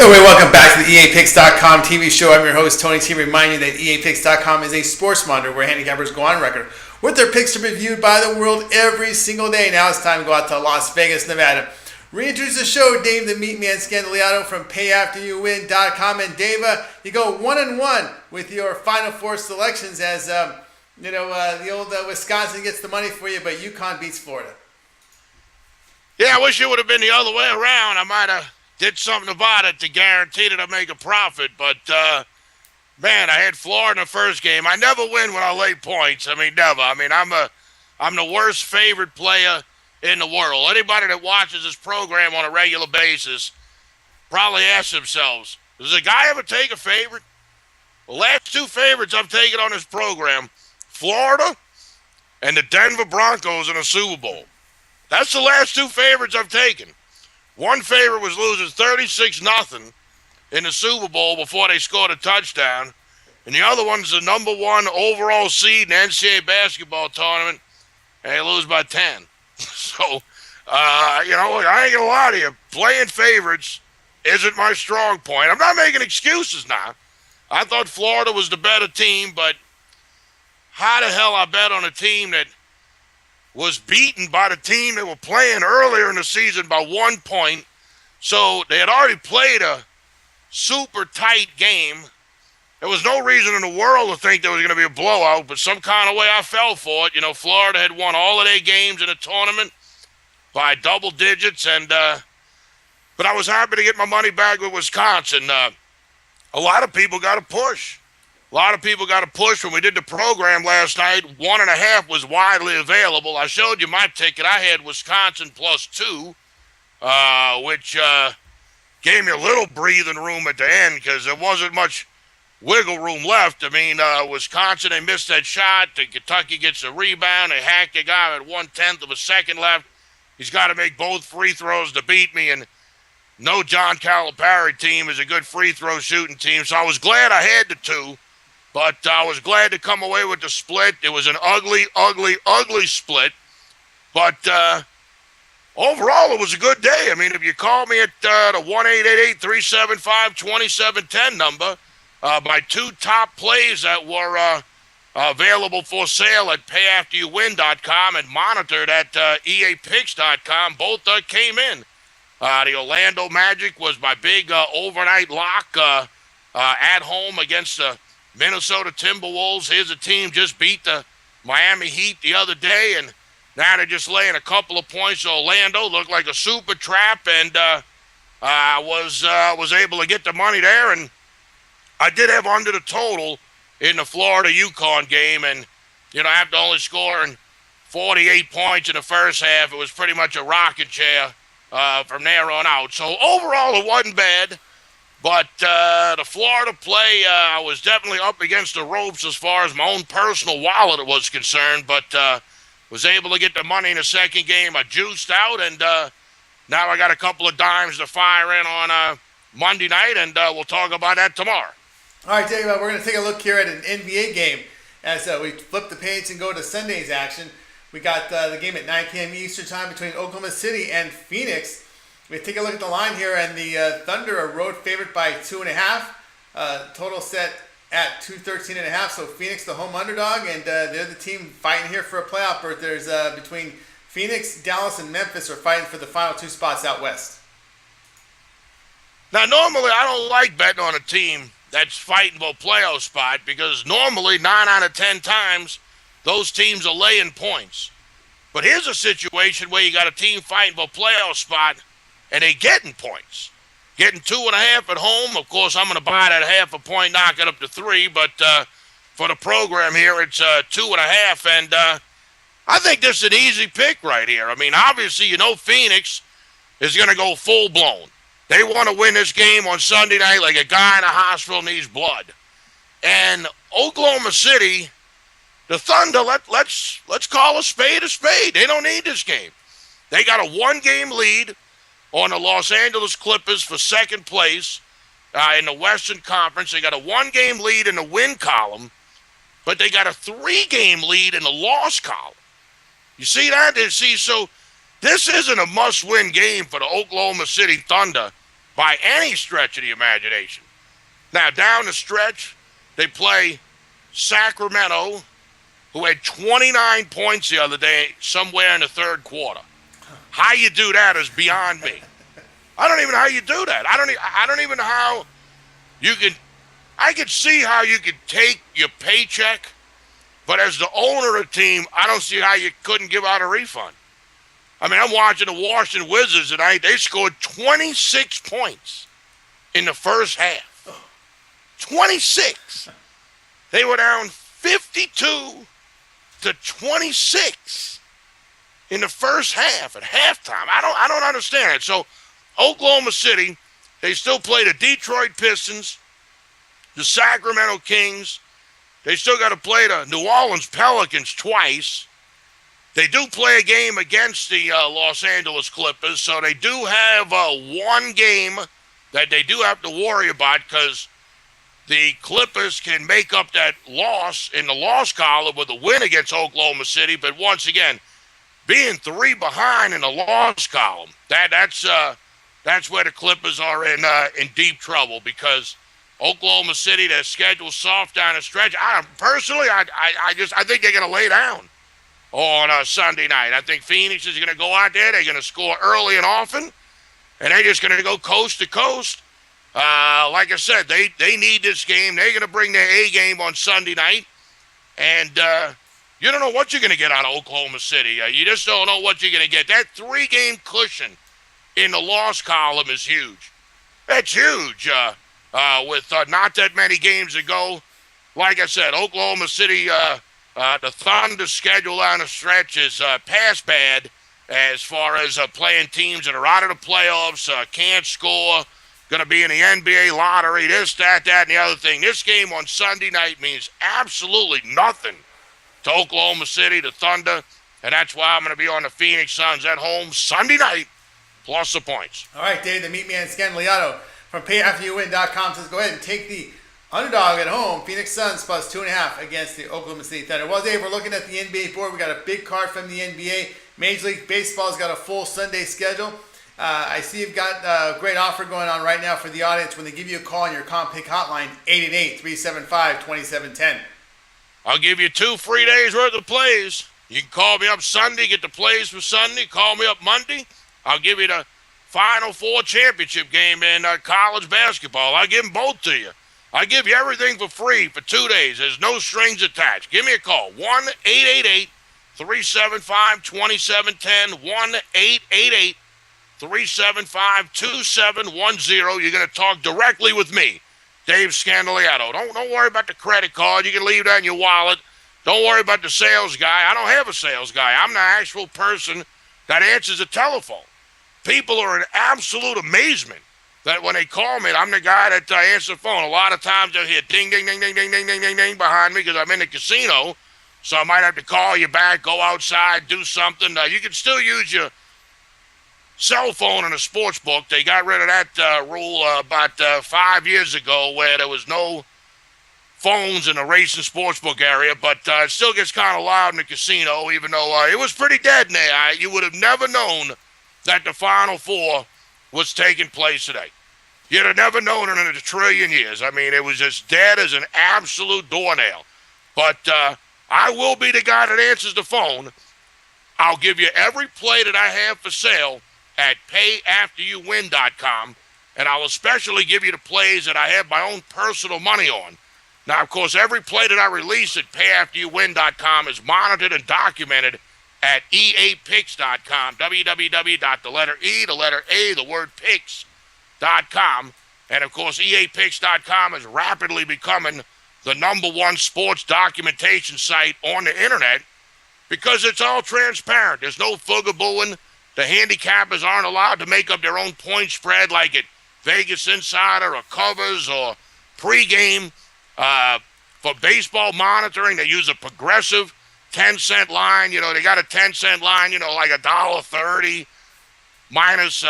Anyway, welcome back to the EAPicks.com TV show. I'm your host, Tony T. Remind you that EAPicks.com is a sports monitor where handicappers go on record with their picks to be reviewed by the world every single day. Now it's time to go out to Las Vegas, Nevada. Reintroduce the show, Dave the Meatman Scandaliato from PayAfterYouWin.com. And Dave, you go 1-1 with your Final Four selections as the old Wisconsin gets the money for you, but UConn beats Florida. Yeah, I wish it would have been the other way around. I might have did something about it to guarantee that I make a profit. But, man, I had Florida in the first game. I never win when I lay points. I mean, never. I mean, I'm the worst favorite player in the world. Anybody that watches this program on a regular basis probably asks themselves, does a guy ever take a favorite? The last two favorites I've taken on this program, Florida and the Denver Broncos in the Super Bowl. That's the last two favorites I've taken. One favorite was losing 36-0 in the Super Bowl before they scored a touchdown. And the other one's the number one overall seed in the NCAA basketball tournament, and they lose by 10. So, I ain't going to lie to you. Playing favorites isn't my strong point. I'm not making excuses now. I thought Florida was the better team, but how the hell I bet on a team that was beaten by the team that were playing earlier in the season by 1 point. So they had already played a super tight game. There was no reason in the world to think there was going to be a blowout, but some kind of way I fell for it. You know, Florida had won all of their games in the tournament by double digits, but I was happy to get my money back with Wisconsin. A lot of people got a push. A lot of people got a push when we did the program last night. 1.5 was widely available. I showed you my ticket. I had Wisconsin +2, which gave me a little breathing room at the end because there wasn't much wiggle room left. I mean, Wisconsin, they missed that shot. Kentucky gets a rebound. They hacked a guy at 1/10 of a second left. He's got to make both free throws to beat me, and no John Calipari team is a good free throw shooting team, so I was glad I had the two. But I was glad to come away with the split. It was an ugly, ugly, ugly split. But overall, it was a good day. I mean, if you call me at the 1-888-375-2710 number, my two top plays that were available for sale at PayAfterYouWin.com and monitored at EAPicks.com, both came in. The Orlando Magic was my big overnight lock at home against the Minnesota Timberwolves. Here's a team just beat the Miami Heat the other day, and now they're just laying a couple of points. Orlando looked like a super trap, and I was able to get the money there, and I did have under the total in the Florida-UConn game, and, after only scoring 48 points in the first half, it was pretty much a rocking chair from there on out. So overall, it wasn't bad. But the Florida play, I was definitely up against the ropes as far as my own personal wallet was concerned, but was able to get the money in the second game. I juiced out, and now I got a couple of dimes to fire in on Monday night, and we'll talk about that tomorrow. All right, Dave, we're going to take a look here at an NBA game as we flip the page and go to Sunday's action. We got the game at 9 p.m. Eastern time between Oklahoma City and Phoenix. We take a look at the line here, and the Thunder are road favorite by 2.5. Total set at 213.5. So Phoenix, the home underdog, and they're the team fighting here for a playoff berth. There's between Phoenix, Dallas, and Memphis are fighting for the final two spots out west. Now, normally I don't like betting on a team that's fighting for a playoff spot because normally 9 out of 10 times those teams are laying points. But here's a situation where you got a team fighting for a playoff spot and they getting points. Getting 2.5 at home. Of course, I'm going to buy that half a point, knock it up to 3. But for the program here, it's 2.5. And I think this is an easy pick right here. I mean, obviously, Phoenix is going to go full-blown. They want to win this game on Sunday night like a guy in a hospital needs blood. And Oklahoma City, the Thunder, let's call a spade a spade. They don't need this game. They got a 1-game lead on the Los Angeles Clippers for second place in the Western Conference. They got a 1-game lead in the win column, but they got a 3-game lead in the loss column. You see that? So this isn't a must-win game for the Oklahoma City Thunder by any stretch of the imagination. Now, down the stretch, they play Sacramento, who had 29 points the other day, somewhere in the third quarter. How you do that is beyond me. I don't even know how you do that. I don't even know how you can. I could see how you could take your paycheck, but as the owner of the team, I don't see how you couldn't give out a refund. I mean, I'm watching the Washington Wizards tonight. They scored 26 points in the first half. 26. They were down 52 to 26 in the first half at halftime. I don't understand it. So Oklahoma City, they still play the Detroit Pistons, the Sacramento Kings. They still got to play the New Orleans Pelicans twice. They do play a game against the Los Angeles Clippers, so they do have one game that they do have to worry about because the Clippers can make up that loss in the loss column with a win against Oklahoma City. But once again, being 3 behind in the loss column, that's where the Clippers are in deep trouble because Oklahoma City, their schedule's soft down the stretch. I think they're going to lay down on Sunday night. I think Phoenix is going to go out there. They're going to score early and often, and they're just going to go coast to coast. Like I said, they need this game. They're going to bring their A game on Sunday night, and you don't know what you're going to get out of Oklahoma City. You just don't know what you're going to get. That 3-game cushion in the loss column is huge. That's huge. With not that many games to go, like I said, Oklahoma City, the Thunder schedule on the stretch is past bad as far as playing teams that are out of the playoffs, can't score, going to be in the NBA lottery, this, that, and the other thing. This game on Sunday night means absolutely nothing to Oklahoma City, the Thunder, and that's why I'm going to be on the Phoenix Suns at home Sunday night, plus the points. All right, Dave, the Meatman Scandaliato from PayAfterYouWin.com says go ahead and take the underdog at home, Phoenix Suns plus 2.5 against the Oklahoma City Thunder. Well, Dave, we're looking at the NBA board. We got a big card from the NBA. Major League Baseball's got a full Sunday schedule. I see you've got a great offer going on right now for the audience when they give you a call on your Comp Pick hotline, 888-375-2710. I'll give you 2 free days worth of plays. You can call me up Sunday, get the plays for Sunday. Call me up Monday. I'll give you the Final Four championship game in college basketball. I'll give them both to you. I give you everything for free for 2 days. There's no strings attached. Give me a call. 1-888-375-2710. 1-888-375-2710. You're going to talk directly with me, Dave Scandaliato. Don't worry about the credit card. You can leave that in your wallet. Don't worry about the sales guy. I don't have a sales guy. I'm the actual person that answers the telephone. People are in absolute amazement that when they call me, I'm the guy that answers the phone. A lot of times they'll hear ding, ding, ding, ding, ding, ding, ding, ding, ding behind me because I'm in the casino. So I might have to call you back, go outside, do something. You can still use your cell phone in a sports book. They got rid of that rule about 5 years ago where there was no phones in the racing sportsbook area, but it still gets kind of loud in the casino, even though it was pretty dead in there. You would have never known that the Final Four was taking place today. You'd have never known it in a trillion years. I mean, it was as dead as an absolute doornail. But I will be the guy that answers the phone. I'll give you every play that I have for sale at payafteryouwin.com, and I'll especially give you the plays that I have my own personal money on. Now, of course, every play that I release at payafteryouwin.com is monitored and documented at eapicks.com, www.picks.com. And, of course, eapicks.com is rapidly becoming the #1 sports documentation site on the internet because it's all transparent. There's no fugabooing. The handicappers aren't allowed to make up their own point spread like at Vegas Insider or Covers or pregame. For baseball monitoring, they use a progressive 10-cent line. You know, they got a 10-cent line, like $1.30 minus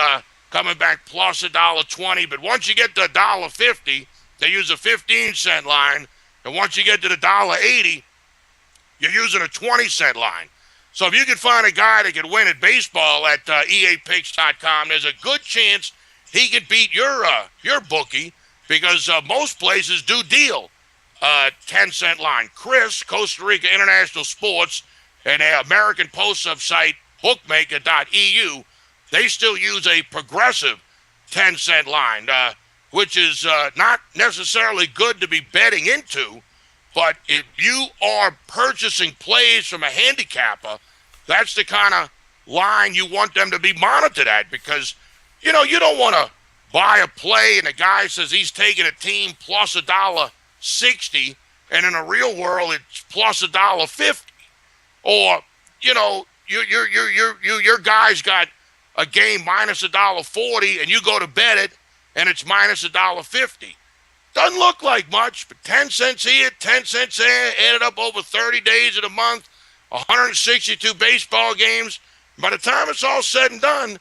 coming back plus $1.20. But once you get to $1.50, they use a 15-cent line. And once you get to the $1.80, you're using a 20-cent line. So if you can find a guy that can win at baseball at eapicks.com, there's a good chance he could beat your bookie because most places do deal 10-cent line. Chris, Costa Rica International Sports, and the American Post-Up site bookmaker.eu, they still use a progressive 10-cent line, which is not necessarily good to be betting into, but if you are purchasing plays from a handicapper, that's the kind of line you want them to be monitored at, because, you know, you don't want to buy a play and the guy says he's taking a team plus $1.60, and in the real world it's plus $1.50. Or, you know, your guy's got a game minus $1.40 and you go to bet it and it's minus $1.50. Doesn't look like much, but 10 cents here, 10 cents there, added up over 30 days of the month, 162 baseball games. By the time it's all said and done,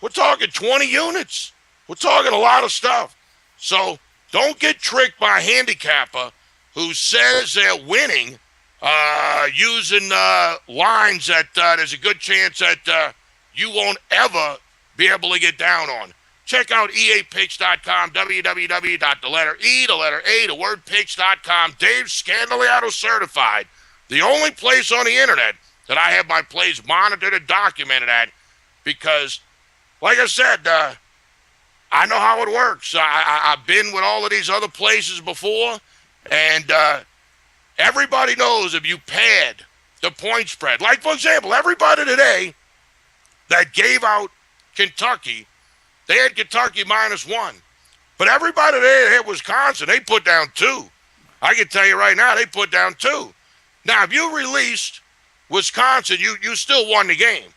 we're talking 20 units. We're talking a lot of stuff. So don't get tricked by a handicapper who says they're winning using lines that there's a good chance that you won't ever be able to get down on. Check out eapicks.com, www.picks.com, Dave Scandaliato certified. The only place on the internet that I have my plays monitored and documented at, because, like I said, I know how it works. I've been with all of these other places before, and everybody knows if you pad the point spread. Like, for example, everybody today that gave out Kentucky, they had Kentucky -1. But everybody there had Wisconsin, they put down 2. I can tell you right now, they put down 2. Now, if you released Wisconsin, you still won the game.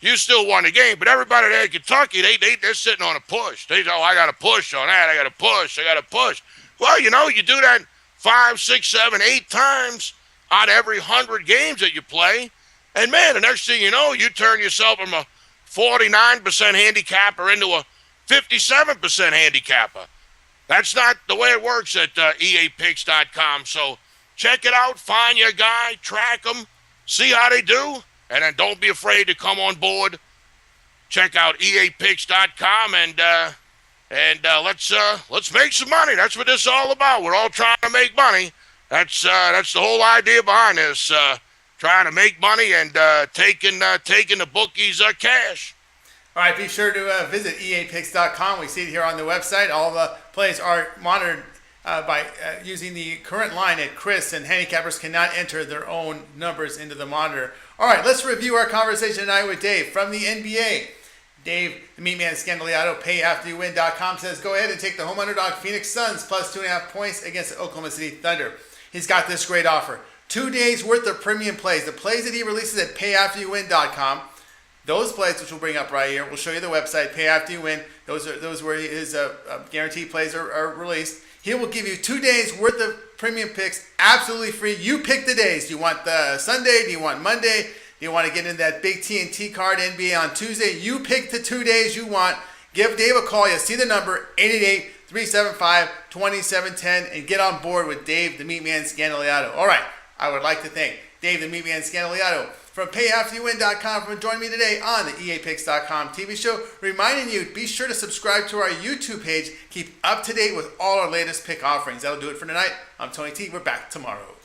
You still won the game, but everybody there at Kentucky, they're sitting on a push. They say, oh, I got to push on that. I got to push. Well, you know, you do that 5, 6, 7, 8 times out of every 100 games that you play. And, man, the next thing you know, you turn yourself from a 49% handicapper into a 57% handicapper. That's not the way it works at eapicks.com. So check it out. Find your guy. Track them. See how they do. And then don't be afraid to come on board. Check out eapicks.com and let's make some money. That's what this is all about. We're all trying to make money. That's the whole idea behind this. Trying to make money and taking the bookies' cash. All right, be sure to visit eapicks.com. We see it here on the website. All the plays are monitored by using the current line at Chris, and handicappers cannot enter their own numbers into the monitor. All right, let's review our conversation tonight with Dave from the NBA. Dave, the Meatman Scandaliato, payafteryouwin.com says, go ahead and take the home underdog Phoenix Suns plus 2.5 points against the Oklahoma City Thunder. He's got this great offer. 2 days worth of premium plays. The plays that he releases at payafteryouwin.com. Those plays, which we'll bring up right here, we'll show you the website, Pay After You Win. Those where his guaranteed plays are released. He will give you 2 days worth of premium picks absolutely free. You pick the days. Do you want the Sunday? Do you want Monday? Do you want to get in that big TNT card NBA on Tuesday? You pick the 2 days you want. Give Dave a call. You'll see the number, 888-375-2710, and get on board with Dave, the Meatman Scandaliato. All right. I would like to thank Dave, the Meatman Scandaliato, from payafteryouwin.com for joining me today on the eapicks.com TV show. Reminding you, be sure to subscribe to our YouTube page. Keep up to date with all our latest pick offerings. That'll do it for tonight. I'm Tony T. We're back tomorrow.